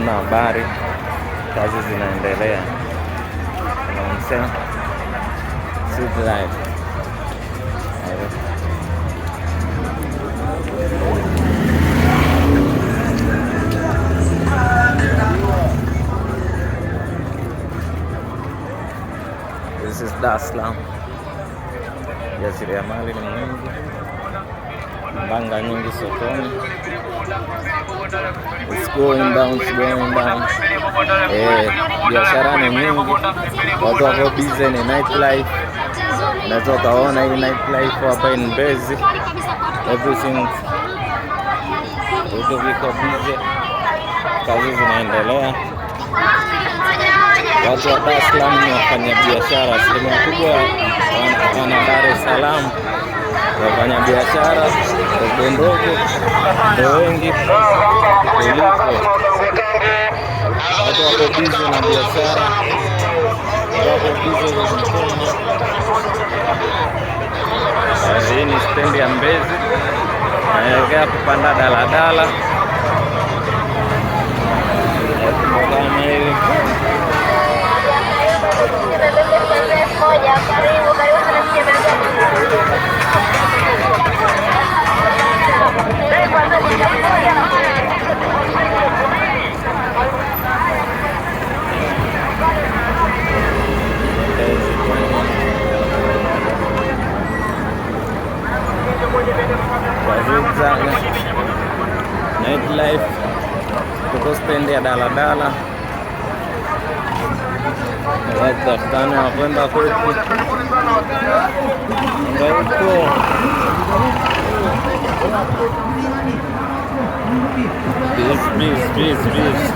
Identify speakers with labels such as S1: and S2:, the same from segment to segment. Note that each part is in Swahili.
S1: Hakuna habari, kazi zinaendelea. Unamsema Sud Life. This is Dar es Salaam. Jasiriamali ni nyingi, mbanga nyingi sokoni. It's going down. Biashara ni nyingi, watu wako busy, ni nightlife. Unaweza ukaona hii nightlife hapa in Mbezi. Everything, vitu viko busy, kazi zinaendelea. Watu wa Dar es Salaam ni wafanya biashara, asilimia kubwa wana Dar es Salaam wafanya biashara ndogo ndio wengi kuliko. Watu wako busy na biashara, wako busy na mikono. Hii ni stendi ya Mbezi, naelekea kupanda daladala kama hivi. Nightlife, tuko stendi ya daladala. Tafutani wakwenda kwetu ngaiko. Peace.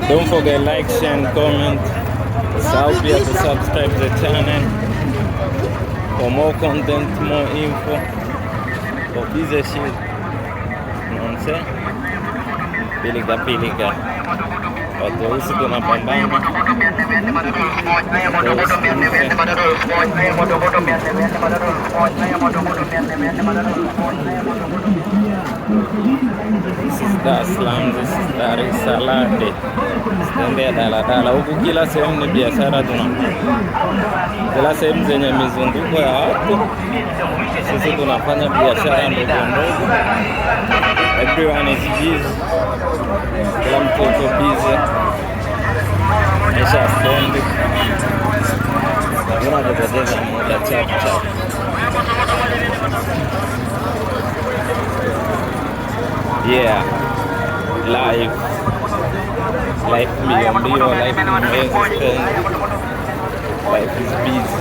S1: Don't forget like, share and comment. Help you to subscribe the channel for more content, more info, for busy shit. Nonse pilika watu weusi tunapambana. This is Dar es Salaam, this is Dar es Salaam. Stendi ya daladala. Huku kila sehemu ni biashara kila sehemu zenye mizunguko ya watu. Sisi tunafanya biashara ndogo. Everyone is busy. Kila mtu yuko busy. Maisha stendi. Hakuna kupoteza muda, chap. Yeah, life mbio, life Mbezi, life is busy.